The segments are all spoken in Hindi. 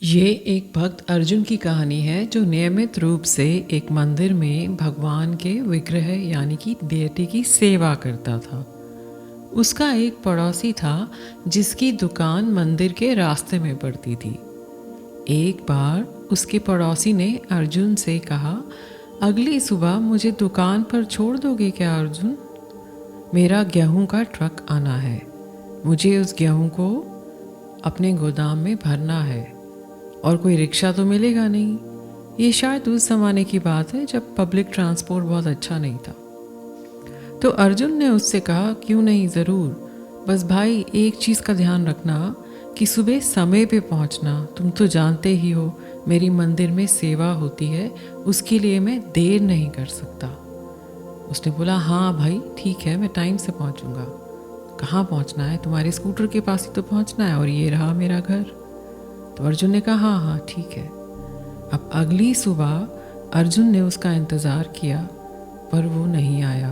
ये एक भक्त अर्जुन की कहानी है जो नियमित रूप से एक मंदिर में भगवान के विग्रह यानी कि देवता की सेवा करता था। उसका एक पड़ोसी था जिसकी दुकान मंदिर के रास्ते में पड़ती थी। एक बार उसके पड़ोसी ने अर्जुन से कहा, अगली सुबह मुझे दुकान पर छोड़ दोगे क्या अर्जुन? मेरा गेहूं का ट्रक आना है, मुझे उस गेहूं को अपने गोदाम में भरना है और कोई रिक्शा तो मिलेगा नहीं। ये शायद उस ज़माने की बात है जब पब्लिक ट्रांसपोर्ट बहुत अच्छा नहीं था। तो अर्जुन ने उससे कहा, क्यों नहीं, ज़रूर, बस भाई एक चीज़ का ध्यान रखना कि सुबह समय पे पहुंचना। तुम तो जानते ही हो मेरी मंदिर में सेवा होती है, उसके लिए मैं देर नहीं कर सकता। उसने बोला, हाँ भाई ठीक है, मैं टाइम से पहुंचूंगा। कहाँ पहुंचना है? तुम्हारे स्कूटर के पास ही तो पहुंचना है और ये रहा मेरा घर। तो अर्जुन ने कहा, हाँ हाँ ठीक है। अब अगली सुबह अर्जुन ने उसका इंतज़ार किया पर वो नहीं आया।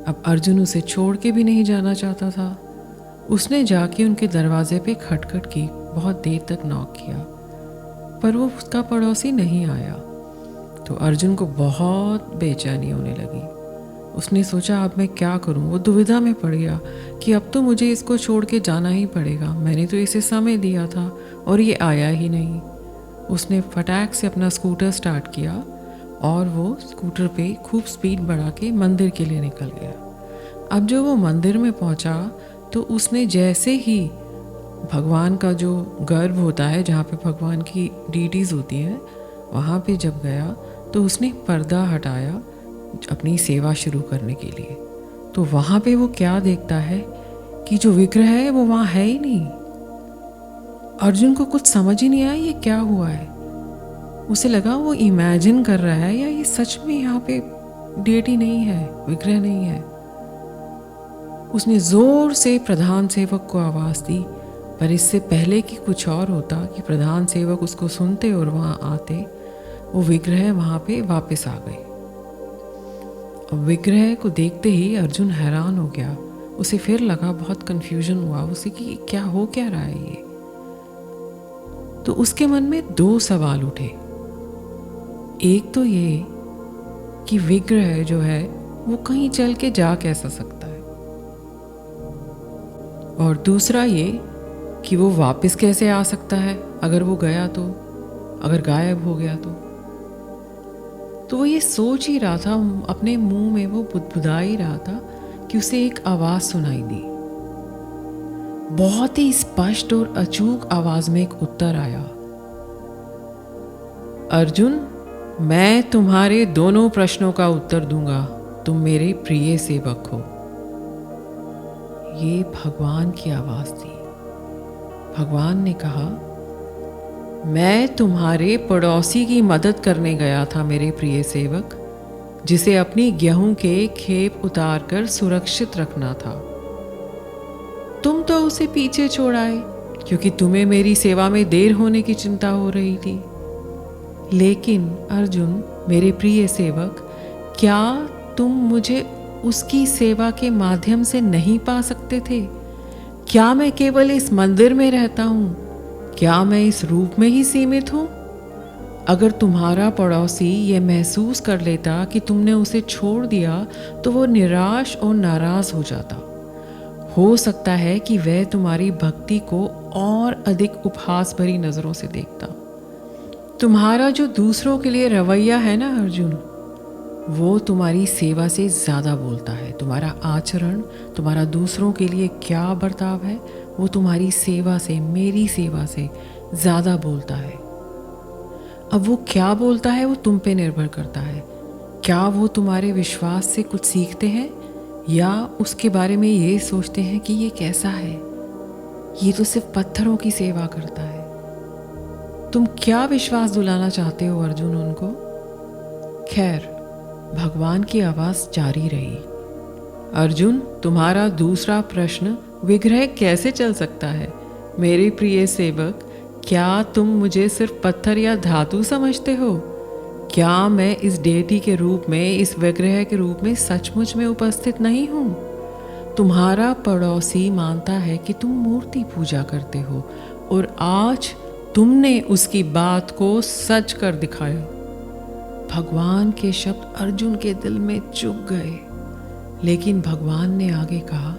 अब अर्जुन उसे छोड़ के भी नहीं जाना चाहता था। उसने जाके उनके दरवाजे पे खटखट की, बहुत देर तक नॉक किया पर वो उसका पड़ोसी नहीं आया। तो अर्जुन को बहुत बेचैनी होने लगी। उसने सोचा, अब मैं क्या करूं? वो दुविधा में पड़ गया कि अब तो मुझे इसको छोड़ के जाना ही पड़ेगा। मैंने तो इसे समय दिया था और ये आया ही नहीं। उसने फटाक से अपना स्कूटर स्टार्ट किया और वो स्कूटर पे खूब स्पीड बढ़ा के मंदिर के लिए निकल गया। अब जो वो मंदिर में पहुंचा तो उसने जैसे ही भगवान का जो गर्भ होता है जहाँ पे भगवान की डीटीज़ होती हैं वहाँ पे जब गया तो उसने पर्दा हटाया अपनी सेवा शुरू करने के लिए। तो वहाँ पे वो क्या देखता है कि जो विग्रह है वो वहाँ है ही नहीं। अर्जुन को कुछ समझ ही नहीं आया ये क्या हुआ है। उसे लगा वो इमेजिन कर रहा है या ये सच में यहाँ पे डेटी नहीं है, विग्रह नहीं है। उसने जोर से प्रधान सेवक को आवाज़ दी, पर इससे पहले कि कुछ और होता कि प्रधान सेवक उसको सुनते और वहाँ आते, वो विग्रह वहाँ पे वापस आ गए। विग्रह को देखते ही अर्जुन हैरान हो गया। उसे फिर लगा, बहुत कंफ्यूजन हुआ उसे कि क्या हो क्या रहा है ये। तो उसके मन में दो सवाल उठे। एक तो ये कि विग्रह जो है वो कहीं चल के जा कैसा सकता है, और दूसरा ये कि वो वापस कैसे आ सकता है अगर वो गया तो, अगर गायब हो गया तो वो ये सोच ही रहा था, अपने मुंह में वो बुदबुदा ही रहा था कि उसे एक आवाज सुनाई दी। बहुत ही स्पष्ट और अचूक आवाज में एक उत्तर आया, अर्जुन, मैं तुम्हारे दोनों प्रश्नों का उत्तर दूंगा, तुम मेरे प्रिय सेवक हो। ये भगवान की आवाज थी। भगवान ने कहा, मैं तुम्हारे पड़ोसी की मदद करने गया था मेरे प्रिय सेवक, जिसे अपनी गेहूं के खेप उतार कर सुरक्षित रखना था। तुम तो उसे पीछे छोड़ आए क्योंकि तुम्हें मेरी सेवा में देर होने की चिंता हो रही थी। लेकिन अर्जुन, मेरे प्रिय सेवक, क्या तुम मुझे उसकी सेवा के माध्यम से नहीं पा सकते थे? क्या मैं केवल इस मंदिर में रहता हूँ? क्या मैं इस रूप में ही सीमित हूँ? अगर तुम्हारा पड़ोसी ये महसूस कर लेता कि तुमने उसे छोड़ दिया तो वो निराश और नाराज हो जाता। हो सकता है कि वह तुम्हारी भक्ति को और अधिक उपहास भरी नजरों से देखता। तुम्हारा जो दूसरों के लिए रवैया है ना अर्जुन, वो तुम्हारी सेवा से ज़्यादा बोलता है। तुम्हारा आचरण, तुम्हारा दूसरों के लिए क्या बर्ताव है, वो तुम्हारी सेवा से, मेरी सेवा से ज़्यादा बोलता है। अब वो क्या बोलता है वो तुम पे निर्भर करता है। क्या वो तुम्हारे विश्वास से कुछ सीखते हैं या उसके बारे में ये सोचते हैं कि ये कैसा है, ये तो सिर्फ पत्थरों की सेवा करता है। तुम क्या विश्वास दिलाना चाहते हो अर्जुन उनको? खैर, भगवान की आवाज जारी रही, अर्जुन, तुम्हारा दूसरा प्रश्न, विग्रह कैसे चल सकता है? मेरे प्रिय सेवक, क्या तुम मुझे सिर्फ पत्थर या धातु समझते हो? क्या मैं इस डेटी के रूप में, इस विग्रह के रूप में सचमुच में उपस्थित नहीं हूँ? तुम्हारा पड़ोसी मानता है कि तुम मूर्ति पूजा करते हो और आज तुमने उसकी बात को सच कर दिखाया। भगवान के शब्द अर्जुन के दिल में चुभ गए, लेकिन भगवान ने आगे कहा,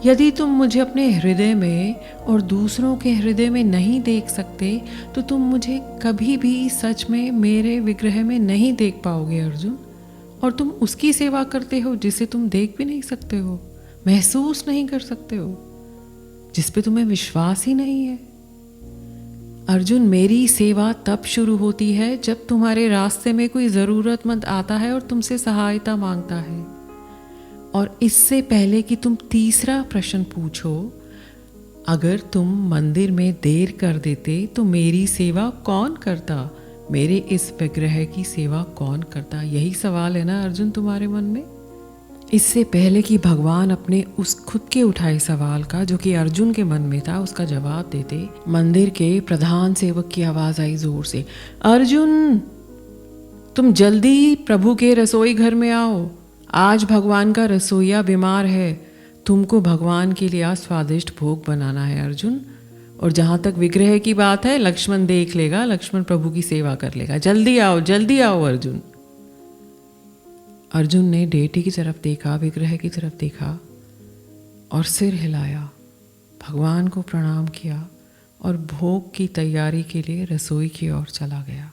यदि तुम मुझे अपने हृदय में और दूसरों के हृदय में नहीं देख सकते तो तुम मुझे कभी भी सच में मेरे विग्रह में नहीं देख पाओगे अर्जुन। और तुम उसकी सेवा करते हो जिसे तुम देख भी नहीं सकते हो, महसूस नहीं कर सकते हो, जिस पे तुम्हें विश्वास ही नहीं है। अर्जुन, मेरी सेवा तब शुरू होती है जब तुम्हारे रास्ते में कोई ज़रूरतमंद आता है और तुमसे सहायता मांगता है। और इससे पहले कि तुम तीसरा प्रश्न पूछो, अगर तुम मंदिर में देर कर देते तो मेरी सेवा कौन करता, मेरे इस विग्रह की सेवा कौन करता? यही सवाल है ना अर्जुन तुम्हारे मन में। इससे पहले कि भगवान अपने उस खुद के उठाए सवाल का, जो कि अर्जुन के मन में था, उसका जवाब देते, मंदिर के प्रधान सेवक की आवाज आई जोर से, अर्जुन तुम जल्दी प्रभु के रसोई घर में आओ, आज भगवान का रसोइया बीमार है, तुमको भगवान के लिए आज स्वादिष्ट भोग बनाना है अर्जुन। और जहाँ तक विग्रह की बात है, लक्ष्मण देख लेगा, लक्ष्मण प्रभु की सेवा कर लेगा, जल्दी आओ अर्जुन। अर्जुन ने डेटी की तरफ देखा, विग्रह की तरफ देखा और सिर हिलाया, भगवान को प्रणाम किया और भोग की तैयारी के लिए रसोई की ओर चला गया।